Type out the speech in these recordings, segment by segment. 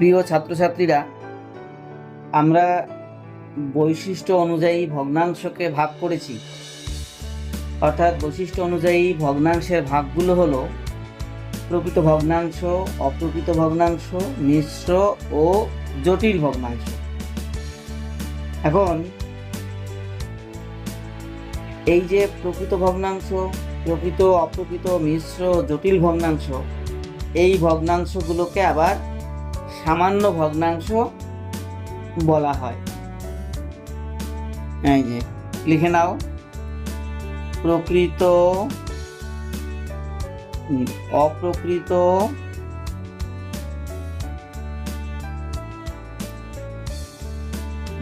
প্রিয় ছাত্রছাত্রীরা, আমরা বৈশিষ্ট্য অনুযায়ী ভগ্নাংশকে ভাগ করেছি। অর্থাৎ বৈশিষ্ট্য অনুযায়ী ভগ্নাংশের ভাগগুলো হলো প্রকৃত ভগ্নাংশ, অপ্রকৃত ভগ্নাংশ, মিশ্র ও জটিল ভগ্নাংশ। এখন এই যে প্রকৃত ভগ্নাংশ, প্রকৃত, অপ্রকৃত, মিশ্র, জটিল ভগ্নাংশ, এই ভগ্নাংশগুলোকে আবার সামান্য ভগ্নাংশ বলা হয়। এই যে লিখে নাও, প্রকৃত, অপ্রকৃত,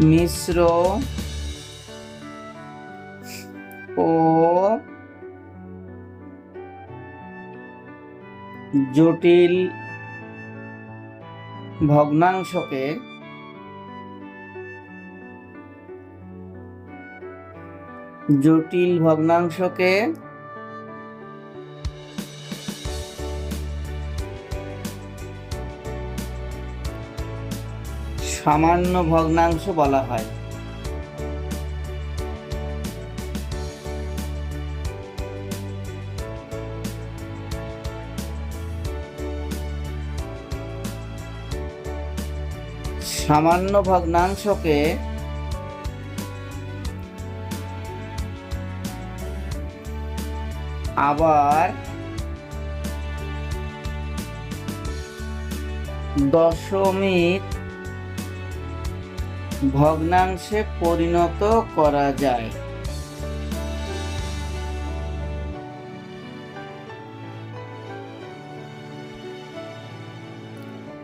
মিশ্র ও জটিল ভগ্নাংশকে সামান্য ভগ্নাংশ বলা হয়। সামান্য ভগ্নাংশকে আবার দশমিক ভগ্নাংশে পরিণত করা যায়।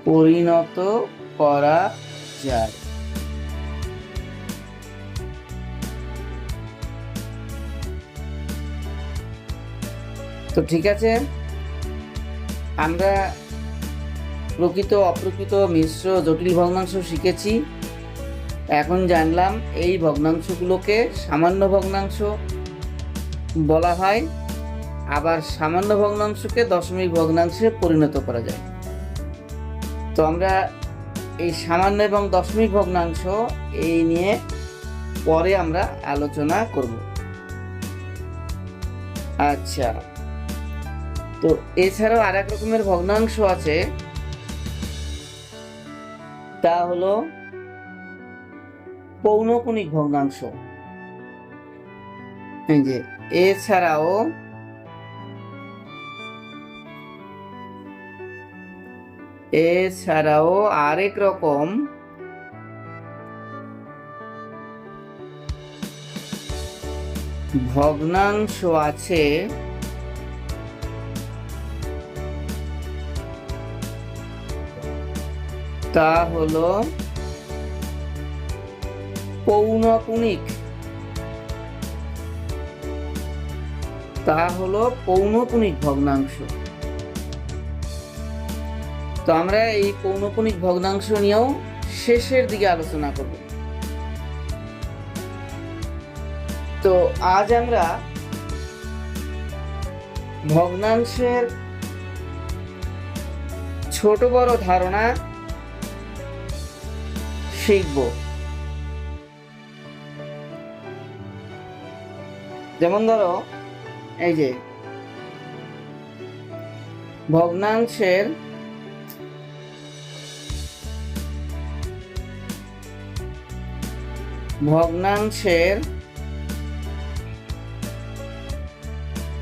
পরিণত করা যায়। তো ঠিক আছে, আমরা প্রকৃত, অপ্রকৃত, মিশ্র, জটিল ভগ্নাংশ শিখেছি। এখন জানলাম এই ভগ্নাংশগুলোকে সামান্য ভগ্নাংশ বলা হয়, আবার সামান্য ভগ্নাংশকে দশমিক ভগ্নাংশে পরিণত করা যায়। তো আমরা এই সামান্য এবং দশমিক ভগ্নাংশ এই নিয়ে পরে আমরা আলোচনা করব। আচ্ছা, তো এছাড়াও আর এক রকমের ভগ্নাংশ আছে, তা হলো পৌনঃপুনিক ভগ্নাংশ। এই যে এছাড়াও আরেক রকম ভগ্নাংশ আছে, তা হলো পৌনঃপুনিক ভগ্নাংশ। তো আমরা এই পৌনঃপুনিক ভগ্নাংশ নিয়েও শেষের দিকে আলোচনা করব। তো আজ আমরা ভগ্নাংশের ছোট বড় ধারণা শিখব। যেমন ধরো, এই যে ভগ্নাংশের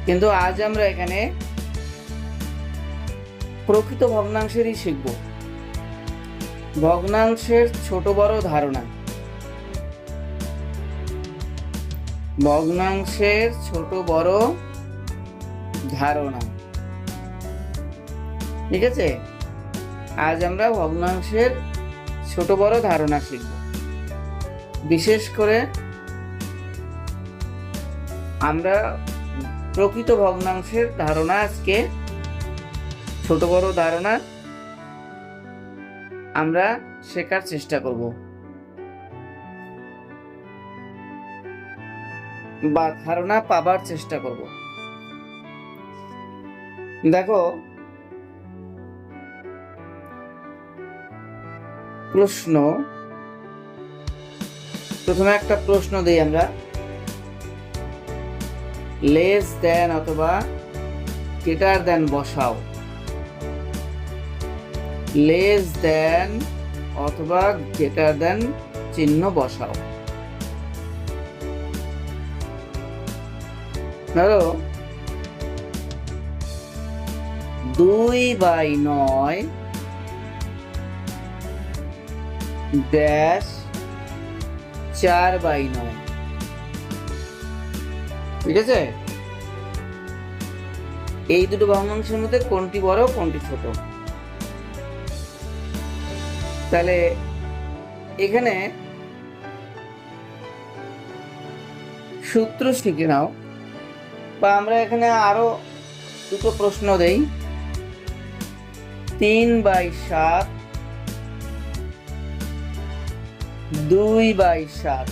কিন্তু আজ আমরা এখানে প্রকৃত ভগ্নাংশেরই শিখব। ভগ্নাংশের ছোট বড় ধারণা, ঠিক আছে? আজ আমরা ভগ্নাংশের ছোট বড় ধারণা শিখব। বিশেষ করে আমরা প্রকৃত ভগ্নাংশের ধারণা, আজকে ছোট বড় ধারণা আমরা শেখার চেষ্টা করব বা ধারণা পাবার চেষ্টা করব। দেখো, প্রশ্ন, প্রথমে একটা প্রশ্ন দেই আমরা, লেস দেন অথবা গ্রেটার দেন বসাও। লেস দেন অথবা গ্রেটার দেন চিহ্ন বসাও। ধরো 2/9 ড্যাশ 4/9, ঠিক আছে? এই দুটো ভগ্নাংশের মধ্যে কোনটি বড় কোনটি ছোট? তাহলে এখানে সূত্র শিখে নাও, বা আমরা এখানে আরো দুটো প্রশ্ন দেই। 3/7 2/7,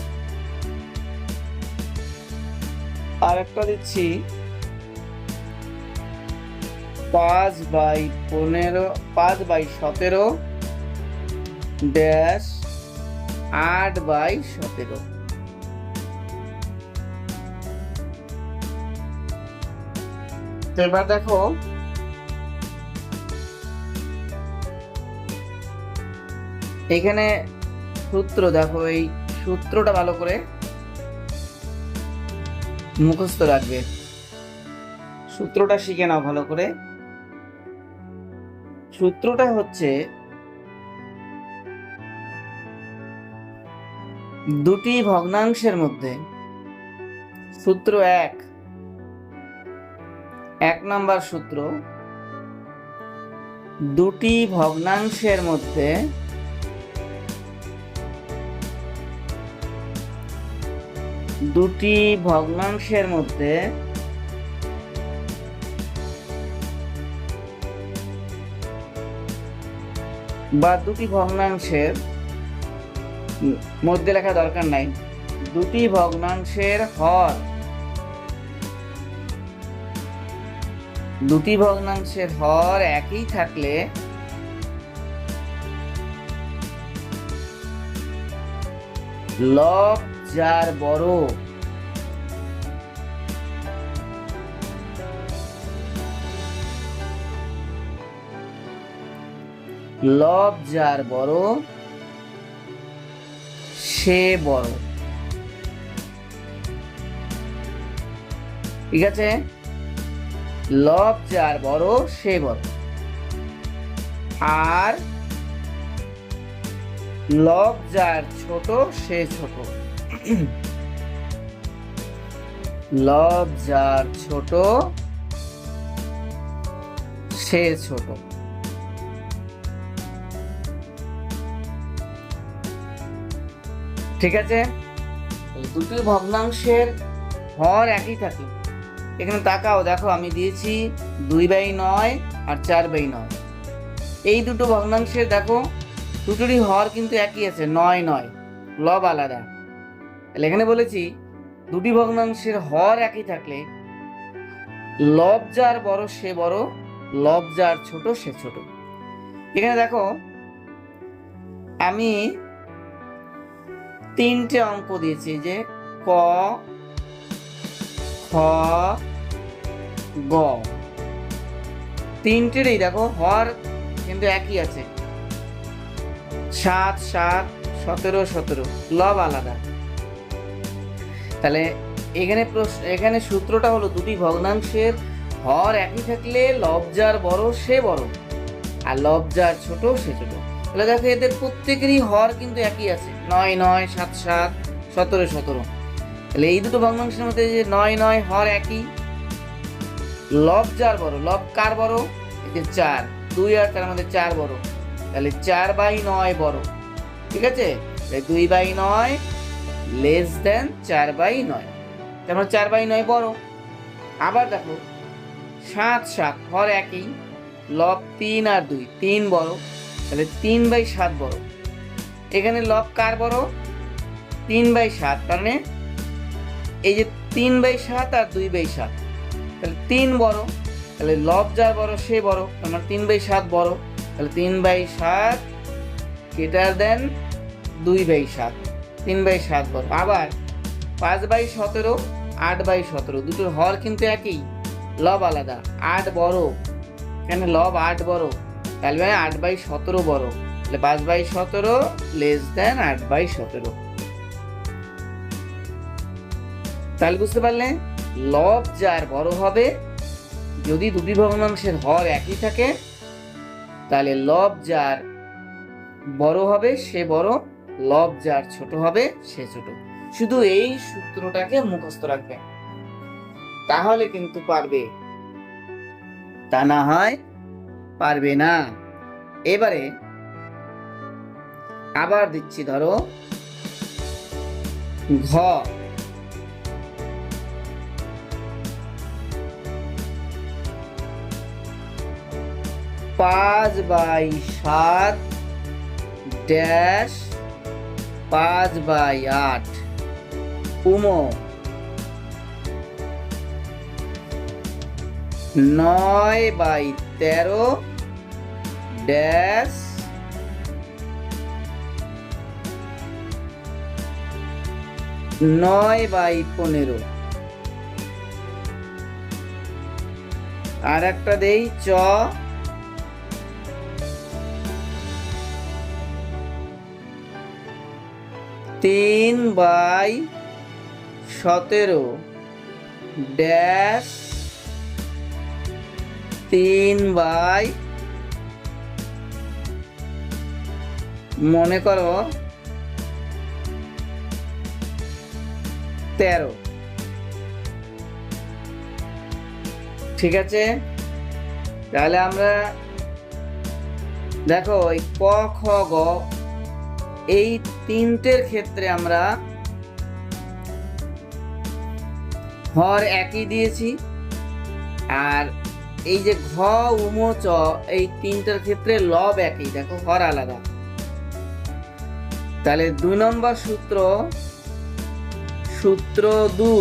আর একটা দিচ্ছি 5/17 ড্যাশ 8/17। এবার দেখো এখানে সূত্র, দেখো এই সূত্রটা ভালো করে মুখস্থ রাখবে, সূত্রটা শিখে নাও ভালো করে। সূত্রটা হচ্ছে দুটি ভগ্নাংশের মধ্যে, সূত্র 1 নম্বর সূত্র, দুটি ভগ্নাংশের মধ্যে বা দুটি ভগ্নাংশের মধ্যে লেখা দরকার নাই, দুটি ভগ্নাংশের হর, দুটি ভগ্নাংশের হর একই থাকলে লব যার বড়, লব যার বড় সে বড়, ঠিক আছে? লব যার বড় সে বড়, আর লব যার ছোট সে ছোট। লব যার ছোট সে ছোট, ঠিক আছে? দুটি ভগ্নাংশের হর একই থাকে। এখানে তাকাও, দেখো আমি দিয়েছি 2/9 আর 4/9। এই দুটো ভগ্নাংশের দেখো দুটোরই হর কিন্তু একই আছে, 9, লব আলাদা। তাহলে এখানে বলেছি দুটি ভগ্নাংশের হর একই থাকলে লব যার বড় সে বড়, লব যার ছোট সে ছোট। এখানে দেখো আমি 3টে অঙ্ক দিয়েছি, যে ক খ গ, 3টেরই দেখো হর কিন্তু একই আছে, 7, 7, 17, 17, লব আলাদা। তাহলে এখানে সূত্রটা হলো দুটি ভগ্নাংশের হর একই থাকলে লব যার বড় সে বড়, আর লব যার ছোট সে ছোট। তাহলে দেখো এদের প্রত্যেকেরই হর কিন্তু একই আছে, 9, 7, 7, 17, 17। তাহলে এই দুটো ভগ্নাংশের মধ্যে যে 9 হর একই, লব যার বড়, লব কার বড়? এই যে 4, 2 আর তার মধ্যে 4 বড়, তাহলে 4/9 বড়, ঠিক আছে? 2/9 লেস দেন 4/9, তারপর 4/9 বড়। আবার দেখো 7, 7 হর একই, লব 3 আর 2, 3 বড়, তাহলে 3/7 বড়। এখানে লব কার বড়? 3/7, তার মানে এই যে 3/7 আর 2/7, তাহলে 3 বড়, তাহলে লব যার বড় সে বড়, তার মানে 3/7 বড়, তাহলে 3/7 গ্রেটার দেন 2/7, 3/7 বড়। আবার 5/17, 8/17, দুটোর হর কিন্তু একই, লব আলাদা। 8 বড়, এখানে লব 8 বড়, তাহলে 8/17 বড়, তাহলে 5/17 লেস দেন 8/17। তাহলে বুঝতে পারলে, লব যার বড় হবে, যদি দুটি ভগ্নাংশের হর একই থাকে, তাহলে লব যার বড় হবে সে বড়, লব যার ছোট হবে সে ছোট। শুধু এই সূত্রটাকে মুখস্থ রাখবে, তাহলে কিন্তু পারবে, তা না হয় পারবে না। এবারে আবার দিচ্ছি, ধরো ঘ, 5/7 ড্যাশ 5/8 উমো 9/13 ড্যাশ 9/15। আর একটা দেই, চ, 3/17 ড্যাশ 3/, মনে করো 13। ঠিক আছে, তাহলে আমরা দেখো এই ক, খ, গ এই তিনটের ক্ষেত্রে আমরা হর একই দিয়েছি, আর এই যে ঘ, উম, চ এই তিনটার ক্ষেত্রে লব একই, দেখো হর আলাদা। তাহলে 2 নম্বর সূত্র, সূত্র 2,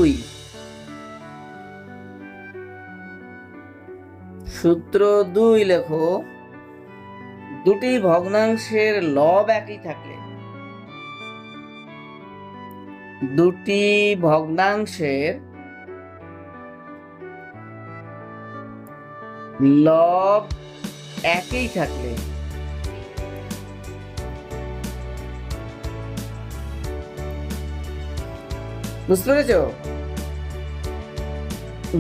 সূত্র 2 লেখো, দুটি ভগ্নাংশের লব একই থাকলে, দুটি ভগ্নাংশের লব একই থাকলে বুঝতে পেরেছ?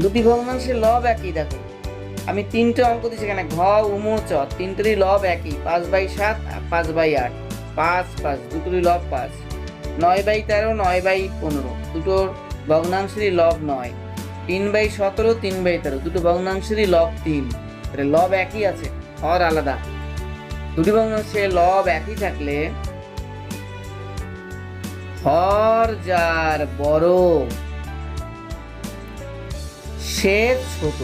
দুটি ভগ্নাংশের লব একই, দেখো আমি 3টে অঙ্ক দিচ্ছি এখানে, ঘ, উম, চ তিনটেরই লব একই, 5/7 5/8, 5 5 দুটোরই লব 5, 9/13 9/15 দুটোর ভগ্নাংশেরই লব 9, 3/17 3/13 দুটো ভগ্নাংশেরই লব 3, লব একই আছে, হর আলাদা। দুটি ভগ্নাংশের লব একই থাকলে হর যার বড় সে ছোট।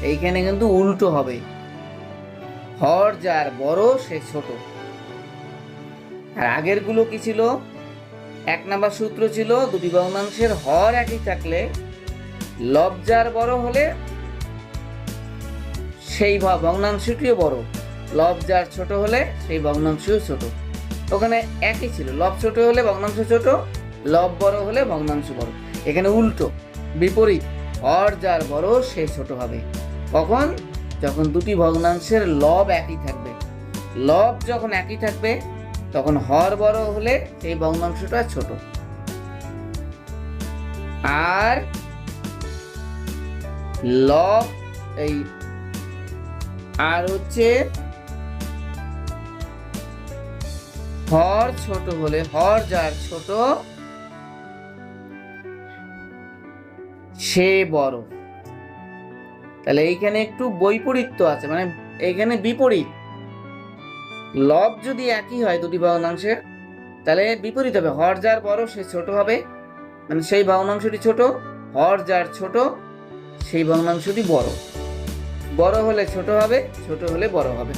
এইখানে কিন্তু উল্টো হবে, হর যার বড় সে ছোট। আর আগের গুলো কি ছিল? 1 নম্বর সূত্র ছিল, দুটি ভগ্নাংশের হর একই থাকলে লব যার বড় হলে সেই ভগ্নাংশটিও বড়, লব যার ছোট হলে সেই ভগ্নাংশও ছোট। ওখানে একই ছিল, লব ছোট হলে ভগ্নাংশ ছোট, লব বড় হলে ভগ্নাংশ বড়। এখানে উল্টো, বিপরীত, হর যার বড় সে ছোট হবে। কখন? যখন দুটি ভগ্নাংশের লব একই থাকবে। লব যখন একই থাকবে তখন হর বড় হলে সেই ভগ্নাংশটা ছোট। আর লব এই আর হচ্ছে হর ছোট হলে, হর যার ছোট সে বড়। তাহলে এইখানে একটু বৈপরীত্য আছে, মানে এইখানে বিপরীত। লব যদি একই হয় দুটি ভগ্নাংশের, তাহলে বিপরীত হবে, হর যার বড় সে ছোট হবে, মানে সেই ভগ্নাংশটি ছোট, হর যার ছোট সেই ভগ্নাংশটি বড়। বড় হলে ছোট হবে, ছোট হলে বড় হবে।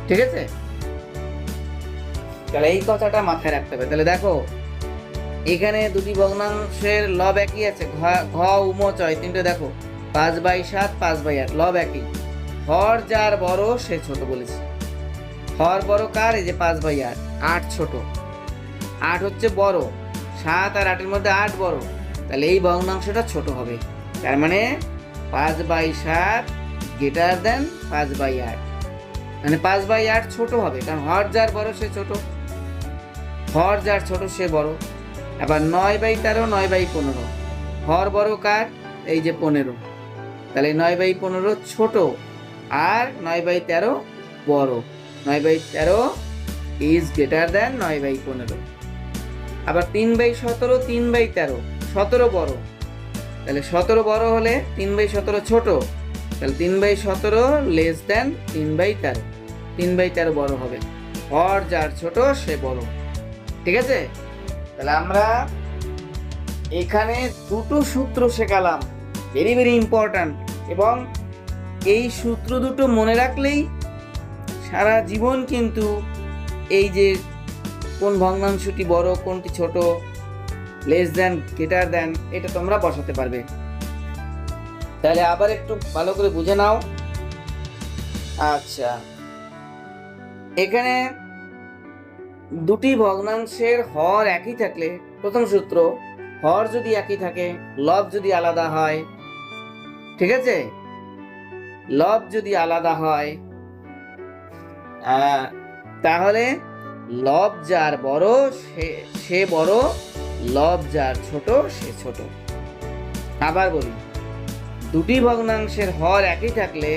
ঠিক আছে, তাহলে এই কথাটা মাথায় রাখতে হবে। তাহলে দেখো এখানে দুটি ভগ্নাংশের লব একই আছে, ঘ, উম, চ তিনটে দেখো, 5/7 5/8 লব একই, হর যার বড় সে ছোট বলেছি। হর বড় কার? এই যে 5/8, 8 ছোট, 8 হচ্ছে বড়, 7 আর 8-এর মধ্যে 8 বড়, তাহলে এই ভগ্নাংশটা ছোট হবে। তার মানে 5/7 গ্রেটার দেন 5/8, মানে 5/8 ছোট হবে, কারণ হর যার বড় সে ছোট, হর যার ছোট সে বড়। আবার 9/13, 9/15, হর বড় কার? এই যে 15, তাহলে 9/15 ছোট আর 9/13 বড়, 9/13 ইজ গ্রেটার দেন 9/15। আবার 3/17, 3/13, 17 বড়, তাহলে 17 বড় হলে 3/17 ছোট, তাহলে 3/17 লেস দেন 3/13, 3/13 বড় হবে, হর যার ছোট সে বড়। ঠিক আছে, তাহলে আমরা এখানে দুটো সূত্র শেখালাম, ভেরি ভেরি ইম্পর্ট্যান্ট, এবং এই সূত্র দুটো মনে রাখলেই সারা জীবন কিন্তু এই যে কোন ভগ্নাংশটি বড় কোনটি ছোট, লেস দেন গ্রেটার দেন, এটা তোমরা বসাতে পারবে। তাহলে আবার একটু ভালো করে বুঝে নাও। আচ্ছা, এখানে দুটি ভগ্নাংশের হর একই থাকলে, প্রথম সূত্র, হর যদি একই থাকে, লব যদি আলাদা হয়, ঠিক আছে, লব যদি আলাদা হয়, তাহলে লব যার বড় সে বড়, লব যার ছোট সে ছোট। আবার বলি, দুটি ভগ্নাংশের হর একই থাকলে,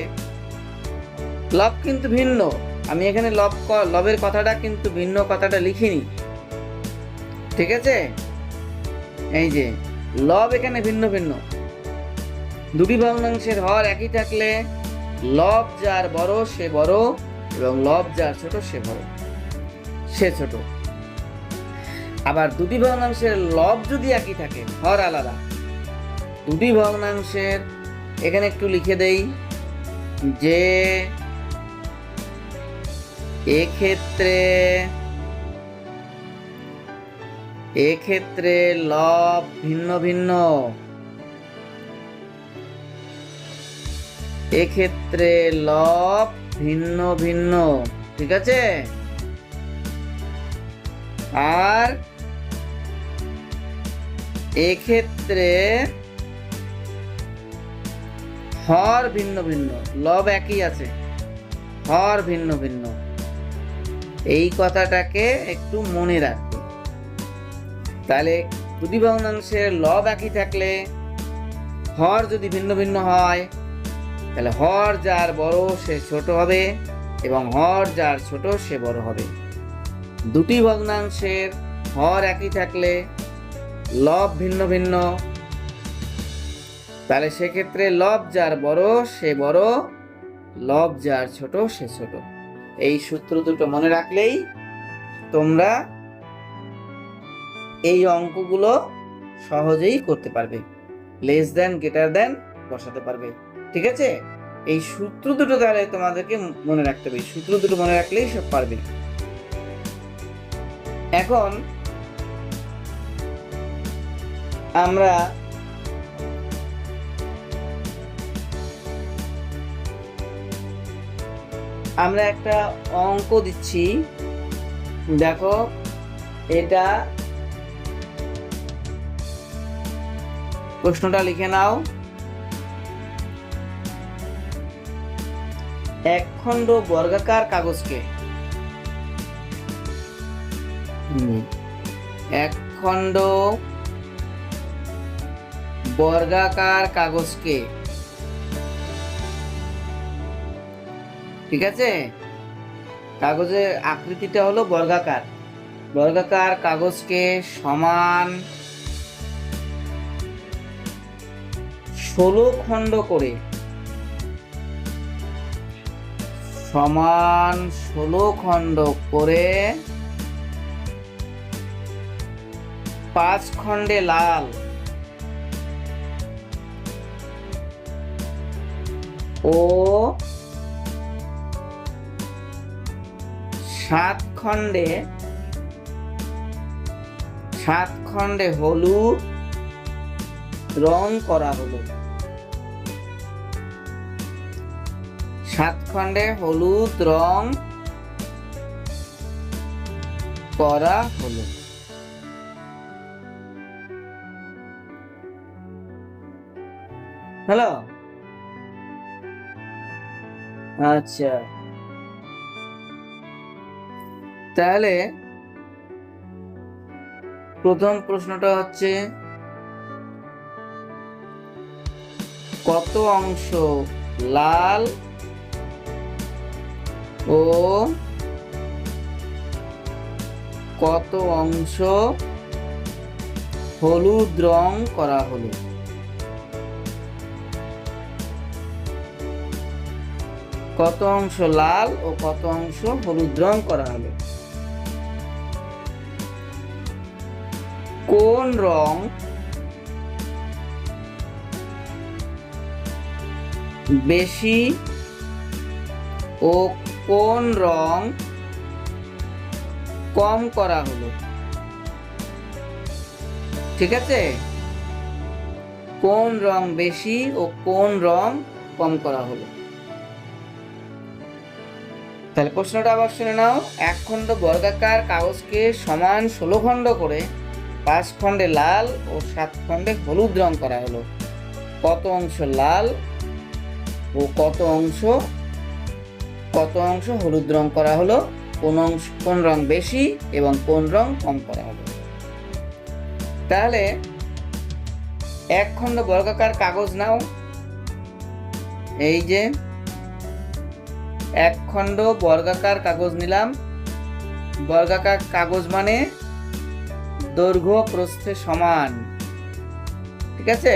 লব কিন্তু ভিন্ন, আমি এখানে লবের কথাটা কিন্তু ভিন্ন কথাটা লিখিনি, ঠিক আছে, এই যে লব এখানে ভিন্ন ভিন্ন। দুটি ভগ্নাংশের হর একই থাকলে লব যার বড় সে বড় এবং লব যার ছোট সে ছোট। আবার দুটি ভগ্নাংশের লব যদি একই থাকে, হর আলাদা, দুটি ভগ্নাংশের, এখানে একটু লিখে দেই যে এক্ষেত্রে লব ভিন্ন ভিন্ন, এক্ষেত্রে লব ভিন্ন ভিন্ন, ঠিক আছে, আর এক্ষেত্রে হর ভিন্ন ভিন্ন, লব একই আছে, হর ভিন্ন ভিন্ন। এই কথাটাকে একটু মনে রাখবে। তাহলে দুটি ভগ্নাংশের লব একই থাকলে, হর যদি ভিন্ন ভিন্ন হয়, তাহলে হর যার বড় সে ছোট হবে এবং হর যার ছোট সে বড় হবে। দুটি ভগ্নাংশের হর একই থাকলে, লব ভিন্ন ভিন্ন, তাহলে সেক্ষেত্রে লব যার বড় সে বড়, লব যার ছোট সে ছোট। এই সূত্র দুটো মনে রাখলেই তোমরা এই অঙ্কগুলো সহজেই করতে পারবে, লেস দেন গ্রেটার দেন বসাতে পারবে, ঠিক আছে। এই সূত্র দুটো তাহলে তোমাদেরকে মনে রাখতে হবে, সূত্র দুটো মনে রাখলেই সব পারবে। এখন আমরা একটা অঙ্ক দিচ্ছি, দেখো, এটা প্রশ্নটা লিখে নাও। একখণ্ড বর্গাকার কাগজকে, একখণ্ড বর্গাকার কাগজকে, ঠিক আছে, কাগজের আকৃতিটা হলো বর্গাকার, বর্গাকার কাগজকে সমান 16 খণ্ড করে, সমান 16 খণ্ড করে 5 খণ্ডে লাল ও 7 খণ্ডে হলুদ রং করা হলো। 7 খণ্ডে হলুদ রং করা হলো। হ্যালো, আচ্ছা, তাহলে প্রথম প্রশ্নটা হচ্ছে কত অংশ লাল ও কত অংশ হলুদ রং করা হলো? কত অংশ লাল ও কত অংশ হলুদ রং করা হলো? কোন রং বেশি ও কোন রং কম করা হলো? ঠিক আছে, কোন রং বেশি ও কোন রং কম করা হলো? তাহলে প্রশ্নটা আবার শুনে নাও। এক খণ্ড বর্গাকার কাগজকে সমান 16 খণ্ড করে 5 খণ্ডে লাল ও 7 খণ্ডে হলুদ রং করা হলো। কত অংশ লাল ও কত অংশ হলুদ রং করা হলো? কোন রং বেশি এবং কোন রং কম করা হলো? তাহলে এক খণ্ড বর্গাকার কাগজ নাও। এই যে এক খণ্ড বর্গাকার কাগজ নিলাম। বর্গাকার কাগজ মানে দৈর্ঘ্য প্রস্থে সমান। ঠিক আছে,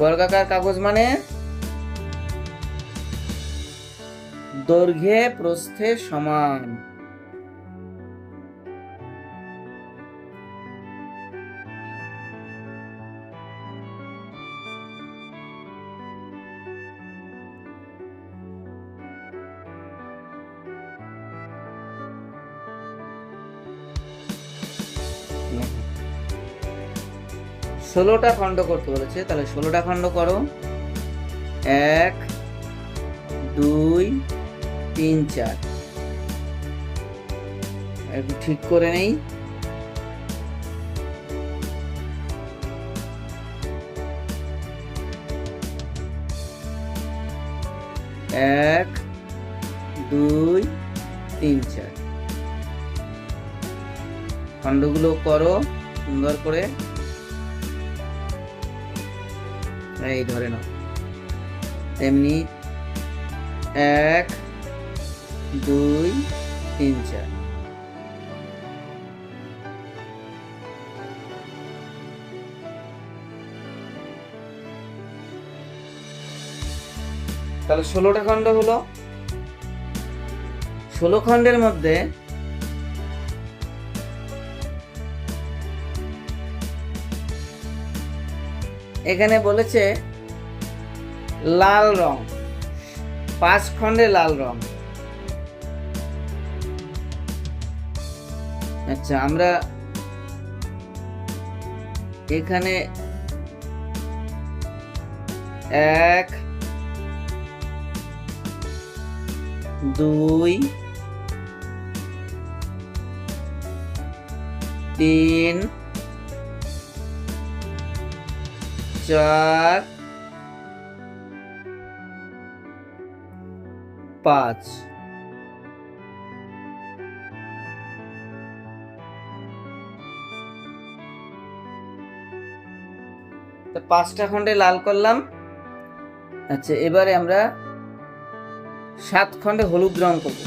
বর্গাকার কাগজ মানে দৈর্ঘ্যে প্রস্থে সমান। ষোলোটা খণ্ড করতে বলেছে, তাহলে 16টা খণ্ড করো। 1 2 3 4। একটু ঠিক করে নেই। 1 2 3 4 খণ্ডগুলো করো সুন্দর করে। এই ধরে নাও, তেমনি 1 2 3 4। তাহলে 16টা খণ্ড হলো। 16 খণ্ডের মধ্যে এখানে বলেছে লাল রং, 5 খণ্ডে লাল রং। আচ্ছা, আমরা এখানে 1 2 3 4 5 তো 5টা খণ্ডে লাল করলাম। আচ্ছা, এবারে আমরা 7 খণ্ডে হলুদ রং করব।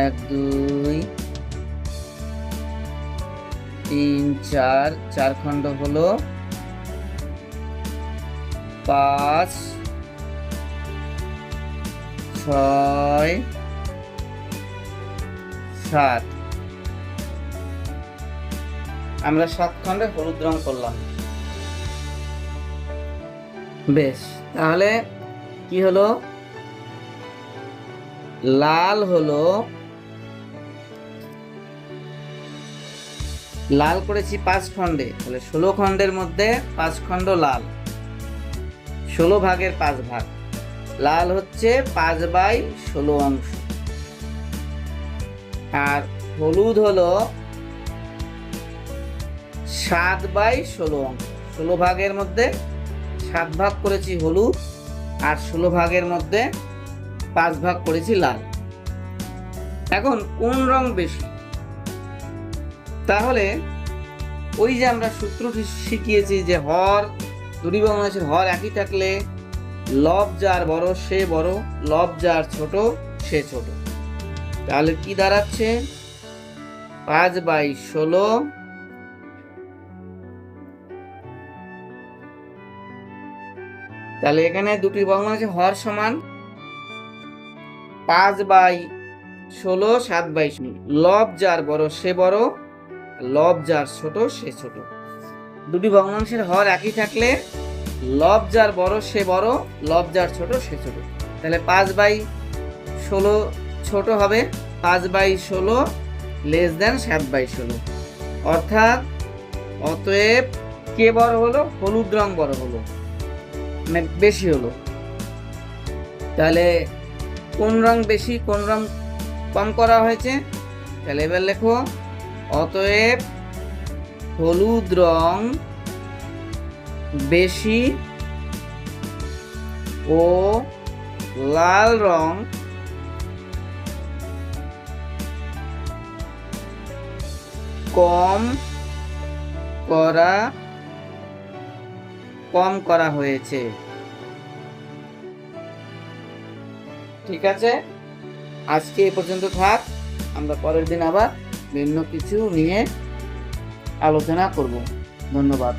এক 2 3 4 4 খণ্ড হলো। 5 6 7 আমরা 7 খণ্ডে হলুদ রং করলাম। বেশ, তাহলে কি হলো? লাল হলো, লাল করেছি 5 খণ্ডে, তাহলে 16 খণ্ডের মধ্যে 5 খণ্ড লাল, 16 ভাগের 5 ভাগ। লাল হচ্ছে 5/16 অংশ। আর হলুদ হলো 7/16 অংশ। 16 ভাগের মধ্যে 7 ভাগ করেছি হলুদ, আর 16 ভাগের মধ্যে 5 ভাগ করেছি লাল। এখন কোন রং বেশি? তাহলে ওই যে আমরা সূত্রটি শিখিয়েছি যে হর, দুটি ভগ্নাংশের হর একই থাকলে লব যার বড় সে বড়, লব যার ছোট সে ছোট। তাহলে কি দাঁড়াচ্ছে? 5/16, তাহলে এখানে দুটি ভগ্নাংশের হর সমান 5/16, 7/16। লব যার বড় সে বড়, লব যার ছোট সে ছোট। দুটি ভগ্নাংশের হর একই থাকলে লব যার বড় সে বড়, লব যার ছোট সে ছোট। তাহলে 5/16 ছোট হবে 5/16 লেস দেন 7/16। অর্থাৎ অতএব কে বড় হলো? হলুদ রং বড় হলো, মানে বেশি হলো। তাহলে কোন রং বেশি, কোন রং কম করা হয়েছে? তাহলে এবার লেখো, অতএব হলুদ রং বেশি ও লাল রং কম করা হয়েছে। ঠিক আছে, আজকে এ পর্যন্ত থাক। আমরা পরের দিন আবার ভিন্ন কিছু নিয়ে আলোচনা করব। ধন্যবাদ।